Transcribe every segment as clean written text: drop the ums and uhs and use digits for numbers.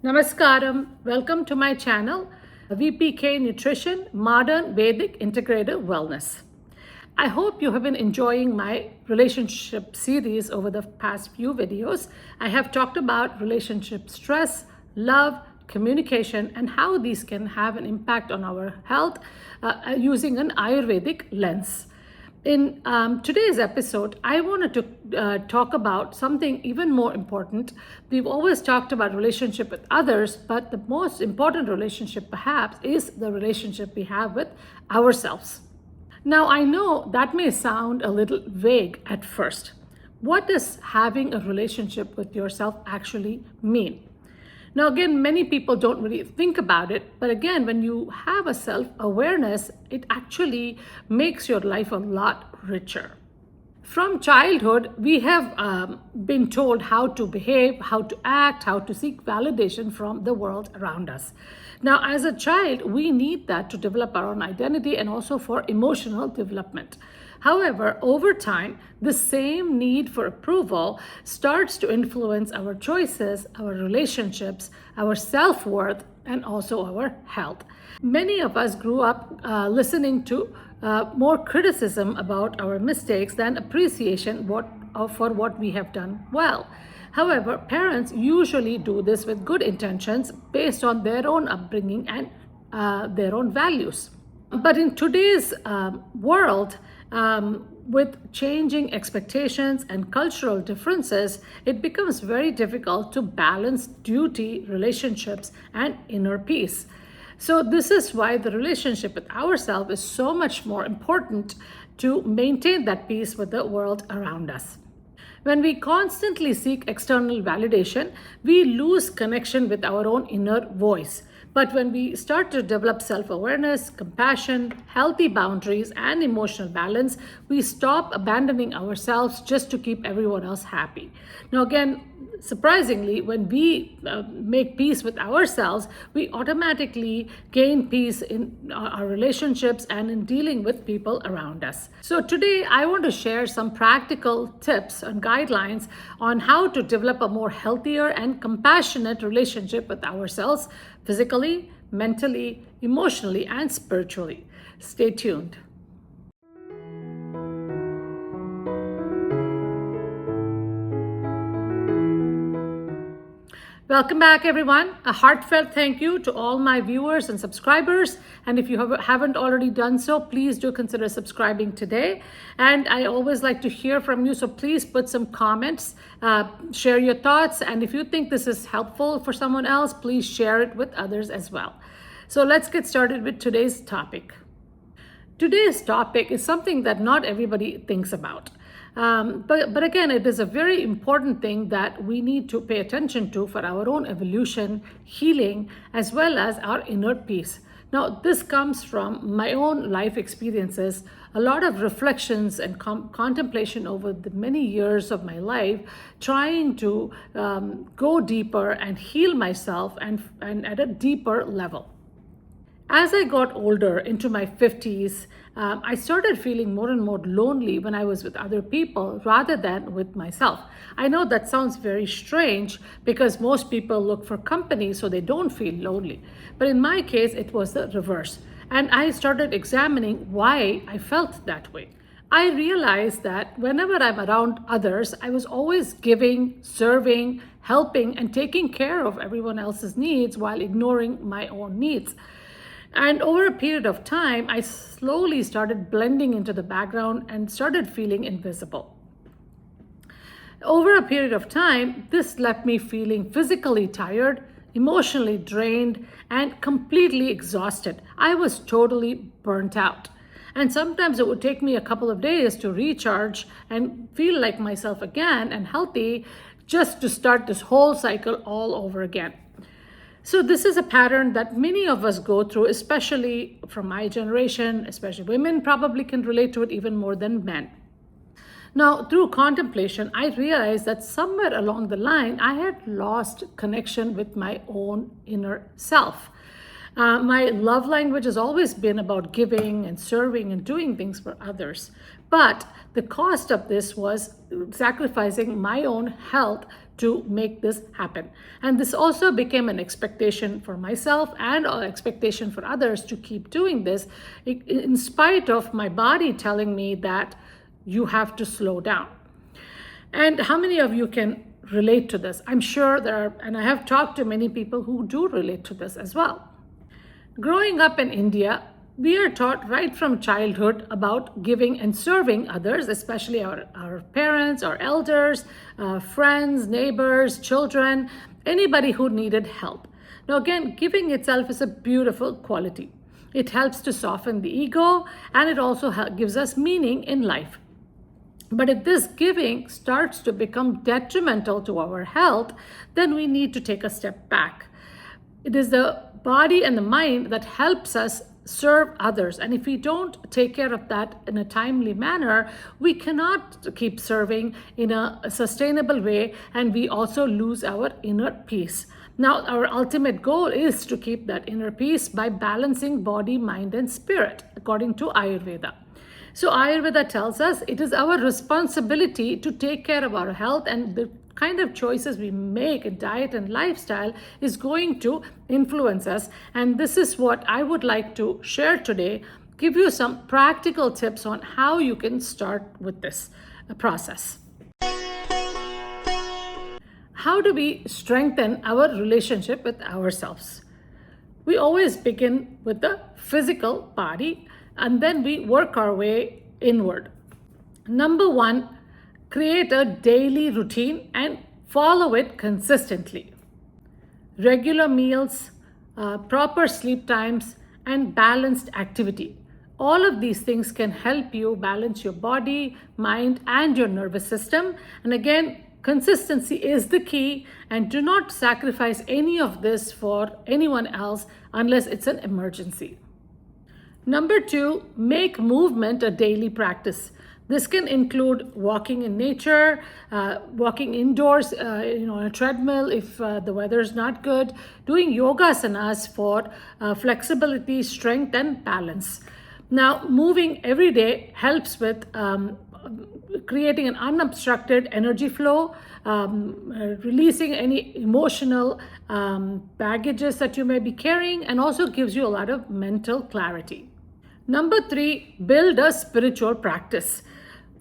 Namaskaram. Welcome to my channel, VPK Nutrition Modern Vedic Integrative Wellness. I hope you have been enjoying my relationship series over the past few videos. I have talked about relationship stress, love, communication, and how these can have an impact on our health using an Ayurvedic lens. In today's episode, I wanted to talk about something even more important. We've always talked about relationship with others, but the most important relationship perhaps is the relationship we have with ourselves. Now, I know that may sound a little vague at first. What does having a relationship with yourself actually mean? Now, again, many people don't really think about it, but again, when you have a self-awareness, it actually makes your life a lot richer. From childhood, we have been told how to behave, how to act, how to seek validation from the world around us. Now, as a child, we need that to develop our own identity and also for emotional development. However, over time, the same need for approval starts to influence our choices, our relationships, our self-worth, and also our health. Many of us grew up listening to more criticism about our mistakes than appreciation for what we have done well. However, parents usually do this with good intentions based on their own upbringing and their own values. But in today's world, with changing expectations and cultural differences, it becomes very difficult to balance duty, relationships, and inner peace. So this is why the relationship with ourselves is so much more important to maintain that peace with the world around us. When we constantly seek external validation, we lose connection with our own inner voice. But when we start to develop self-awareness, compassion, healthy boundaries, and emotional balance, we stop abandoning ourselves just to keep everyone else happy. Now, again, surprisingly, when we make peace with ourselves, we automatically gain peace in our relationships and in dealing with people around us. So today, I want to share some practical tips and guidelines on how to develop a more healthier and compassionate relationship with ourselves, physically, mentally, emotionally, and spiritually. Stay tuned. Welcome back, everyone. A heartfelt thank you to all my viewers and subscribers. And if you haven't already done so, please do consider subscribing today. And I always like to hear from you, so please put some comments, share your thoughts. And if you think this is helpful for someone else, please share it with others as well. So let's get started with today's topic. Today's topic is something that not everybody thinks about. But again, it is a very important thing that we need to pay attention to for our own evolution, healing, as well as our inner peace. Now, this comes from my own life experiences, a lot of reflections and contemplation over the many years of my life, trying to go deeper and heal myself and at a deeper level. As I got older, into my 50s, I started feeling more and more lonely when I was with other people rather than with myself. I know that sounds very strange because most people look for company so they don't feel lonely. But in my case, it was the reverse. And I started examining why I felt that way. I realized that whenever I'm around others, I was always giving, serving, helping, and taking care of everyone else's needs while ignoring my own needs. And over a period of time, I slowly started blending into the background and started feeling invisible. Over a period of time, this left me feeling physically tired, emotionally drained, and completely exhausted. I was totally burnt out. And sometimes it would take me a couple of days to recharge and feel like myself again and healthy, just to start this whole cycle all over again. So this is a pattern that many of us go through, especially from my generation, especially women probably can relate to it even more than men. Now, through contemplation, I realized that somewhere along the line, I had lost connection with my own inner self. My love language has always been about giving and serving and doing things for others. But the cost of this was sacrificing my own health to make this happen. And this also became an expectation for myself and an expectation for others to keep doing this, in spite of my body telling me that you have to slow down. And how many of you can relate to this? I'm sure there are, and I have talked to many people who do relate to this as well. Growing up in India, we are taught right from childhood about giving and serving others, especially our parents, our elders, friends, neighbors, children, anybody who needed help. Now again, giving itself is a beautiful quality. It helps to soften the ego, and it also gives us meaning in life. But if this giving starts to become detrimental to our health, then we need to take a step back. It is the body and the mind that helps us serve others. And if we don't take care of that in a timely manner, we cannot keep serving in a sustainable way, and we also lose our inner peace. Now, our ultimate goal is to keep that inner peace by balancing body, mind, and spirit, according to Ayurveda. So Ayurveda tells us it is our responsibility to take care of our health, and the kind of choices we make in diet and lifestyle is going to influence us. And this is what I would like to share today, give you some practical tips on how you can start with this process. How do we strengthen our relationship with ourselves? We always begin with the physical body, and then we work our way inward. Number one, create a daily routine and follow it consistently. Regular meals, proper sleep times, and balanced activity. All of these things can help you balance your body, mind, and your nervous system. And again, consistency is the key, and do not sacrifice any of this for anyone else unless it's an emergency. Number two, make movement a daily practice. This can include walking in nature, walking indoors, on a treadmill if the weather is not good, doing yogasanas for flexibility, strength, and balance. Now, moving every day helps with creating an unobstructed energy flow, releasing any emotional baggages that you may be carrying, and also gives you a lot of mental clarity. Number three, build a spiritual practice.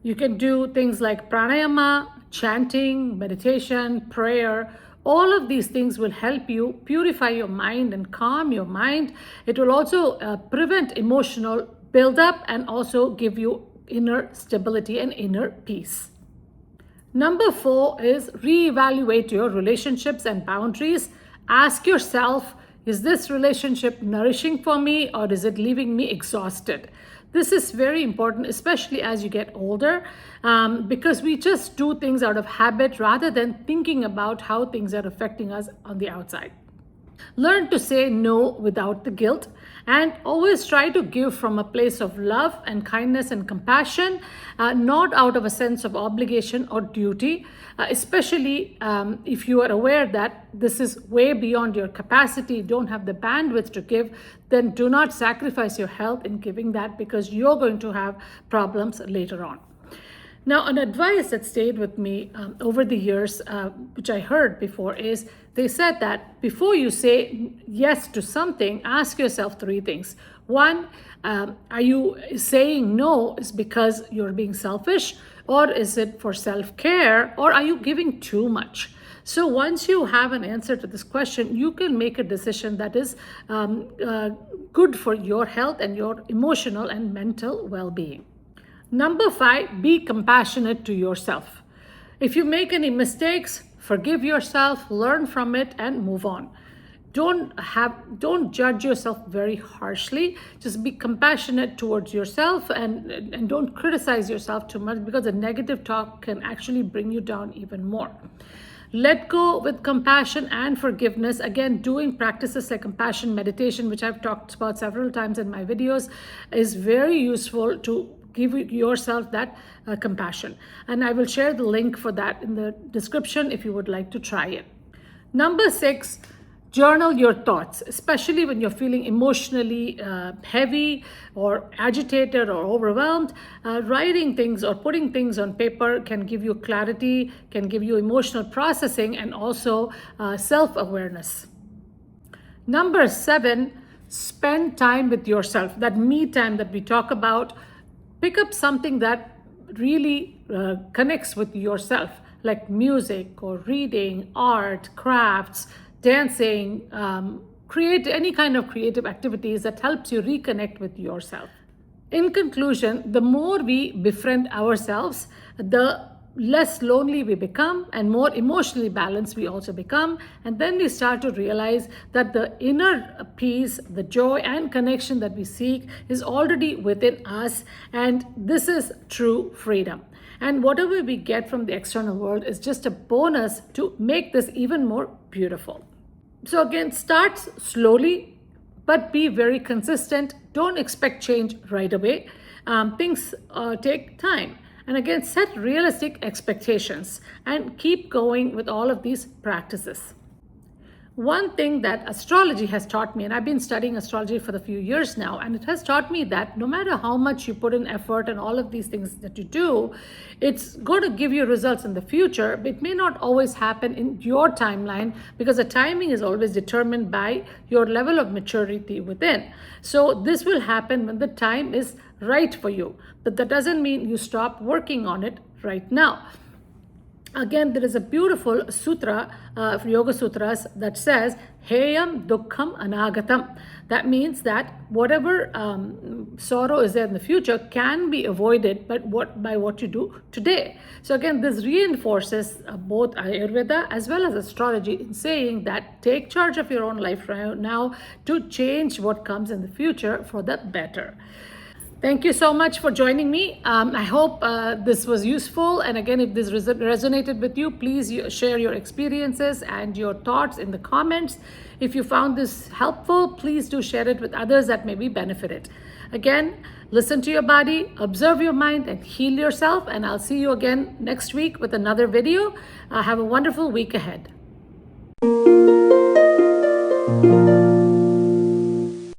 You can do things like pranayama, chanting, meditation, prayer. All of these things will help you purify your mind and calm your mind. It will also prevent emotional buildup and also give you inner stability and inner peace. Number four is reevaluate your relationships and boundaries. Ask yourself, is this relationship nourishing for me, or is it leaving me exhausted? This is very important, especially as you get older, because we just do things out of habit rather than thinking about how things are affecting us on the outside. Learn to say no without the guilt, and always try to give from a place of love and kindness and compassion, not out of a sense of obligation or duty, especially if you are aware that this is way beyond your capacity, don't have the bandwidth to give, then do not sacrifice your health in giving that, because you're going to have problems later on. Now, an advice that stayed with me over the years, which I heard before, is they said that before you say yes to something, ask yourself three things. One, are you saying no is because you're being selfish, or is it for self-care, or are you giving too much? So once you have an answer to this question, you can make a decision that is good for your health and your emotional and mental well-being. Number five, be compassionate to yourself. If you make any mistakes, forgive yourself, learn from it, and move on. Don't judge yourself very harshly. Just be compassionate towards yourself, and don't criticize yourself too much, because the negative talk can actually bring you down even more. Let go with compassion and forgiveness. Again, doing practices like compassion meditation, which I've talked about several times in my videos, is very useful to give yourself that compassion. And I will share the link for that in the description if you would like to try it. Number six, Journal your thoughts, especially when you're feeling emotionally heavy or agitated or overwhelmed. Writing things or putting things on paper can give you clarity, can give you emotional processing, and also self-awareness. Number 7, spend time with yourself. That me time that we talk about. Pick up something that really connects with yourself, like music or reading, art, crafts, dancing. Create any kind of creative activities that helps you reconnect with yourself. In conclusion, the more we befriend ourselves, the less lonely we become and more emotionally balanced we also become. And then we start to realize that the inner peace, the joy and connection that we seek is already within us. And this is true freedom. And whatever we get from the external world is just a bonus to make this even more beautiful. So again, start slowly, but be very consistent. Don't expect change right away. Things take time. And again, set realistic expectations and keep going with all of these practices. One thing that astrology has taught me, and I've been studying astrology for a few years now, and it has taught me that no matter how much you put in effort and all of these things that you do, it's going to give you results in the future, but it may not always happen in your timeline because the timing is always determined by your level of maturity within. So this will happen when the time is right for you, but that doesn't mean you stop working on it right now. Again, there is a beautiful sutra, Yoga Sutras, that says, Heyam Dukkham Anagatam. That means that whatever sorrow is there in the future can be avoided by what you do today. So again, this reinforces both Ayurveda as well as astrology in saying that take charge of your own life right now to change what comes in the future for the better. Thank you so much for joining me. I hope this was useful. And again, if this resonated with you, please share your experiences and your thoughts in the comments. If you found this helpful, please do share it with others that may be benefited. Again, listen to your body, observe your mind, and heal yourself. And I'll see you again next week with another video. Have a wonderful week ahead.